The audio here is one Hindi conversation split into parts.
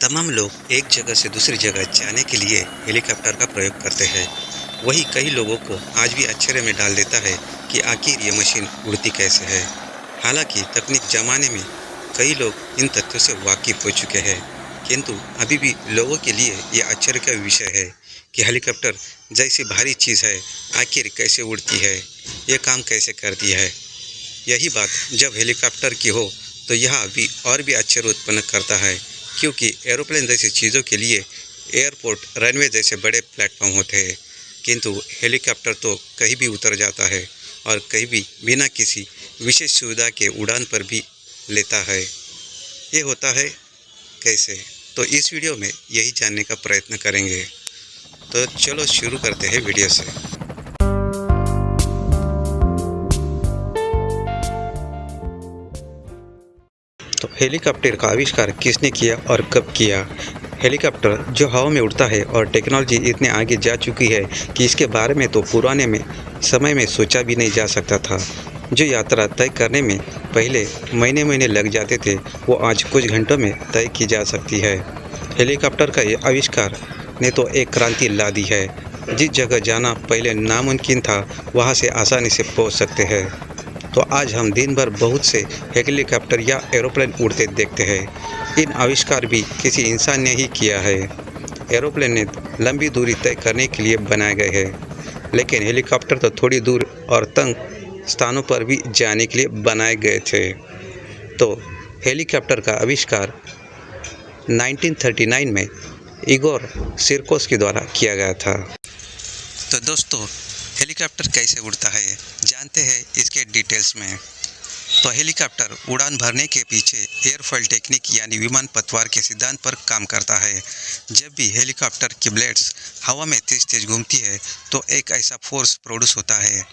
तमाम लोग एक जगह से दूसरी जगह जाने के लिए हेलीकॉप्टर का प्रयोग करते हैं। वही कई लोगों को आज भी आश्चर्य में डाल देता है कि आखिर ये मशीन उड़ती कैसे है। हालांकि तकनीक जमाने में कई लोग इन तथ्यों से वाकिफ हो चुके हैं, किंतु अभी भी लोगों के लिए ये आश्चर्य का विषय है कि हेलीकॉप्टर जैसी भारी चीज़ है आखिर कैसे उड़ती है, ये काम कैसे करती है। यही बात जब हेलीकॉप्टर की हो तो यह भी और भी आश्चर्य उत्पन्न करता है, क्योंकि एरोप्लेन जैसी चीज़ों के लिए एयरपोर्ट, रनवे जैसे बड़े प्लेटफॉर्म होते हैं, किंतु हेलीकॉप्टर तो कहीं भी उतर जाता है और कहीं भी बिना किसी विशेष सुविधा के उड़ान पर भी लेता है। ये होता है कैसे? तो इस वीडियो में यही जानने का प्रयत्न करेंगे। तो चलो शुरू करते हैं वीडियो से। तो हेलीकॉप्टर का आविष्कार किसने किया और कब किया? हेलीकॉप्टर जो हवा में उड़ता है और टेक्नोलॉजी इतने आगे जा चुकी है कि इसके बारे में तो पुराने में समय में सोचा भी नहीं जा सकता था। जो यात्रा तय करने में पहले महीने महीने लग जाते थे, वो आज कुछ घंटों में तय की जा सकती है। हेलीकॉप्टर का ये आविष्कार ने तो एक क्रांति ला दी है। जिस जगह जाना पहले नामुमकिन था, वहाँ से आसानी से पहुँच सकते हैं। तो आज हम दिन भर बहुत से हेलीकॉप्टर या एरोप्लेन उड़ते देखते हैं। इन आविष्कार भी किसी इंसान ने ही किया है। एरोप्लेन ने लंबी दूरी तय करने के लिए बनाए गए हैं, लेकिन हेलीकॉप्टर तो थोड़ी दूर और तंग स्थानों पर भी जाने के लिए बनाए गए थे। तो हेलीकॉप्टर का आविष्कार 1939 में इगोर सिरकोस के द्वारा किया गया था। तो दोस्तों, हेलीकॉप्टर कैसे उड़ता है, जानते हैं इसके डिटेल्स में। तो हेलीकॉप्टर उड़ान भरने के पीछे एयरफॉइल टेक्निक यानी विमान पतवार के सिद्धांत पर काम करता है। जब भी हेलीकॉप्टर की ब्लेड्स हवा में तेज तेज घूमती है तो एक ऐसा फोर्स प्रोड्यूस होता है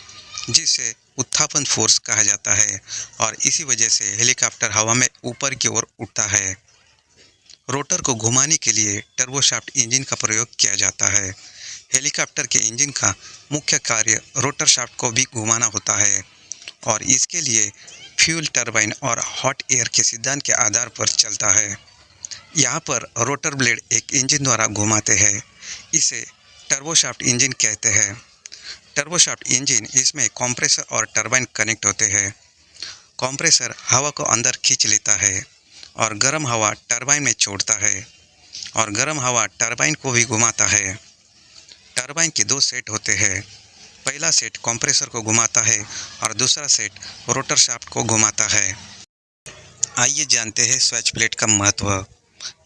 जिसे उत्थापन फोर्स कहा जाता है, और इसी वजह से हेलीकॉप्टर हवा में ऊपर की ओर उठता है। रोटर को घुमाने के लिए टर्बोशाफ्ट इंजन का प्रयोग किया जाता है। हेलीकॉप्टर के इंजन का मुख्य कार्य रोटर शाफ्ट को भी घुमाना होता है, और इसके लिए फ्यूल टरबाइन और हॉट एयर के सिद्धांत के आधार पर चलता है। यहाँ पर रोटर ब्लेड एक इंजन द्वारा घुमाते हैं। इसे टर्बोशाफ्ट इंजन कहते हैं। टर्बोशाफ्ट इंजन, इसमें कंप्रेसर और टरबाइन कनेक्ट होते हैं। कंप्रेसर हवा को अंदर खींच लेता है और गर्म हवा टरबाइन में छोड़ता है, और गर्म हवा टरबाइन को भी घुमाता है। टरबाइन के दो सेट होते हैं। पहला सेट कंप्रेसर को घुमाता है और दूसरा सेट रोटर शाफ्ट को घुमाता है। आइए जानते हैं स्विच प्लेट का महत्व।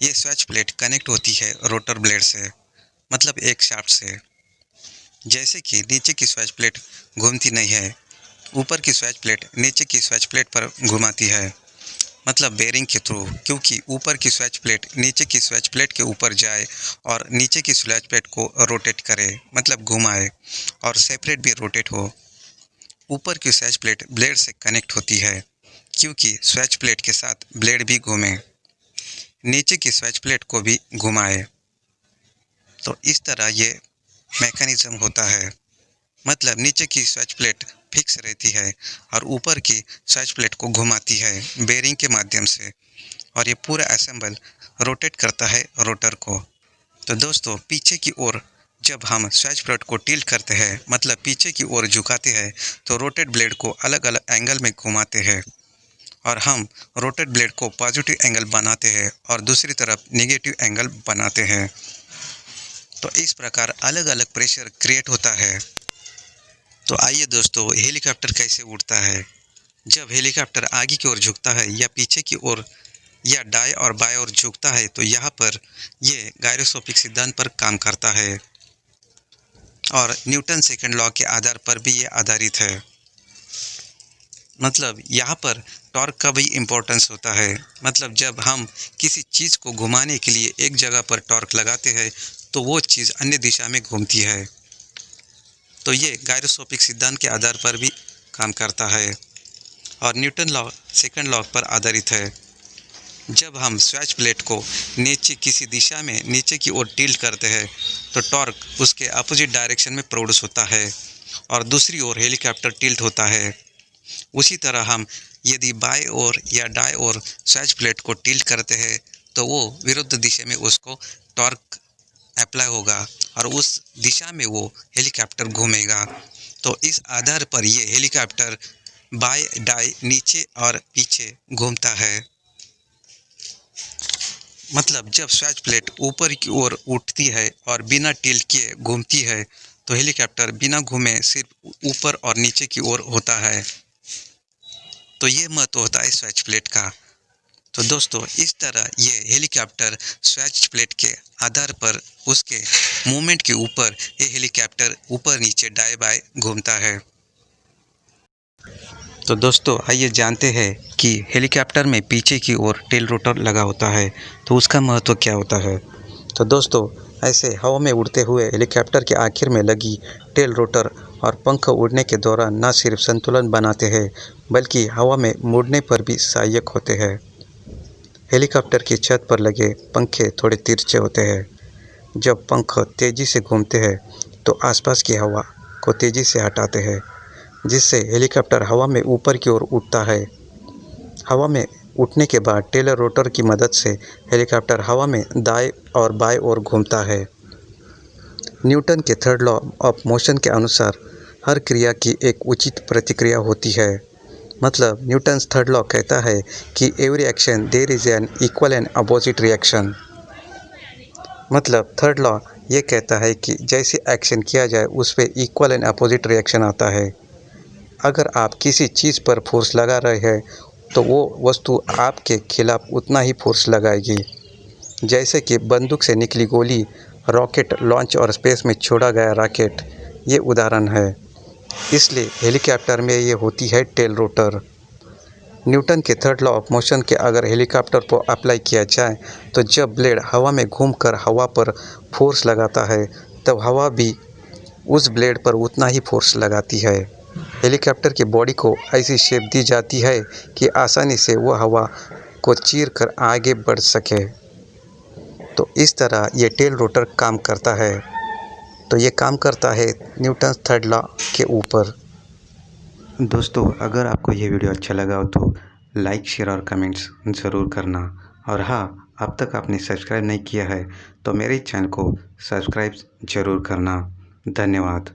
ये स्विच प्लेट कनेक्ट होती है रोटर ब्लेड से, मतलब एक शाफ्ट से। जैसे कि नीचे की स्विच प्लेट घूमती नहीं है, ऊपर की स्विच प्लेट नीचे की स्विच प्लेट पर घुमाती है, मतलब बेरिंग के थ्रू, क्योंकि ऊपर की स्विच प्लेट नीचे की स्विच प्लेट के ऊपर जाए और नीचे की स्विच प्लेट को रोटेट करे, मतलब घुमाए और सेपरेट भी रोटेट हो। ऊपर की स्विच प्लेट ब्लेड से कनेक्ट होती है, क्योंकि स्विच प्लेट के साथ ब्लेड भी घूमे, नीचे की स्विच प्लेट को भी घुमाए। तो इस तरह ये मैकेनिज्म होता है, मतलब नीचे की स्विच प्लेट फिक्स रहती है और ऊपर की स्विच प्लेट को घुमाती है बेरिंग के माध्यम से, और ये पूरा असेंबल रोटेट करता है रोटर को। तो दोस्तों, पीछे की ओर जब हम स्विच प्लेट को टिल्ट करते हैं, मतलब पीछे की ओर झुकाते हैं, तो रोटेट ब्लेड को अलग अलग एंगल में घुमाते हैं, और हम रोटेट ब्लेड को पॉजिटिव एंगल बनाते हैं और दूसरी तरफ नेगेटिव एंगल बनाते हैं। तो इस प्रकार अलग अलग प्रेशर क्रिएट होता है। तो आइए दोस्तों, हेलीकॉप्टर कैसे उड़ता है। जब हेलीकॉप्टर आगे की ओर झुकता है या पीछे की ओर या दाएं और बाएं ओर झुकता है, तो यहाँ पर ये गायरोस्कोपिक सिद्धांत पर काम करता है, और न्यूटन सेकंड लॉ के आधार पर भी ये आधारित है। मतलब यहाँ पर टॉर्क का भी इम्पोर्टेंस होता है। मतलब जब हम किसी चीज़ को घुमाने के लिए एक जगह पर टॉर्क लगाते हैं, तो वो चीज़ अन्य दिशा में घूमती है। तो ये गायरोस्कोपिक सिद्धांत के आधार पर भी काम करता है, और न्यूटन लॉ सेकंड लॉ पर आधारित है। जब हम स्विच प्लेट को नीचे किसी दिशा में नीचे की ओर टिल्ट करते हैं, तो टॉर्क उसके अपोजिट डायरेक्शन में प्रोड्यूस होता है, और दूसरी ओर हेलीकॉप्टर टिल्ट होता है। उसी तरह हम यदि बाएं ओर या दाएं ओर स्विच प्लेट को टिल्ट करते हैं, तो वो विरुद्ध दिशा में उसको टॉर्क अप्लाई होगा और उस दिशा में वो हेलीकॉप्टर घूमेगा। तो इस आधार पर ये हेलीकॉप्टर बाय डाई नीचे और पीछे घूमता है। मतलब जब स्वैच प्लेट ऊपर की ओर उठती है और बिना टिल्ट किए घूमती है तो हेलीकॉप्टर बिना घूमे सिर्फ ऊपर और नीचे की ओर होता है। तो ये महत्व होता है स्वैच प्लेट का। तो दोस्तों इस तरह ये हेलीकॉप्टर स्वैच प्लेट के आधार पर उसके मूवमेंट के ऊपर ये हेलीकॉप्टर ऊपर नीचे दाएं बाएं घूमता है। तो दोस्तों आइए जानते हैं कि हेलीकॉप्टर में पीछे की ओर टेल रोटर लगा होता है तो उसका महत्व क्या होता है। तो दोस्तों ऐसे हवा में उड़ते हुए हेलीकॉप्टर के आखिर में लगी टेल रोटर और पंख उड़ने के दौरान न सिर्फ संतुलन बनाते हैं बल्कि हवा में मुड़ने पर भी सहायक होते हैं। हेलीकॉप्टर की छत पर लगे पंखे थोड़े तिरछे होते हैं। जब पंख तेज़ी से घूमते हैं तो आसपास की हवा को तेज़ी से हटाते हैं जिससे हेलीकॉप्टर हवा में ऊपर की ओर उठता है। हवा में उठने के बाद टेल रोटर की मदद से हेलीकॉप्टर हवा में दाएं और बाएं ओर घूमता है। न्यूटन के थर्ड लॉ ऑफ मोशन के अनुसार हर क्रिया की एक उचित प्रतिक्रिया होती है। मतलब न्यूटन्स थर्ड लॉ कहता है कि every action there is an equal and opposite reaction. मतलब थर्ड लॉ ये कहता है कि जैसे एक्शन किया जाए उस पर इक्वल एंड अपोजिट रिएक्शन आता है। अगर आप किसी चीज़ पर फोर्स लगा रहे हैं तो वो वस्तु आपके खिलाफ उतना ही फोर्स लगाएगी। जैसे कि बंदूक से निकली गोली, रॉकेट लॉन्च और स्पेस में छोड़ा गया रॉकेट, ये उदाहरण है। इसलिए हेलीकॉप्टर में ये होती है टेल रोटर। न्यूटन के थर्ड लॉ ऑफ मोशन के अगर हेलीकॉप्टर पर अप्लाई किया जाए तो जब ब्लेड हवा में घूमकर हवा पर फोर्स लगाता है तब हवा भी उस ब्लेड पर उतना ही फोर्स लगाती है। हेलीकॉप्टर की बॉडी को ऐसी शेप दी जाती है कि आसानी से वह हवा को चीर कर आगे बढ़ सके। तो इस तरह ये टेल रोटर काम करता है। तो ये काम करता है न्यूटन थर्ड लॉ के ऊपर। दोस्तों अगर आपको ये वीडियो अच्छा लगा हो तो लाइक शेयर और कमेंट्स ज़रूर करना। और हाँ, अब तक आपने सब्सक्राइब नहीं किया है तो मेरे चैनल को सब्सक्राइब ज़रूर करना। धन्यवाद।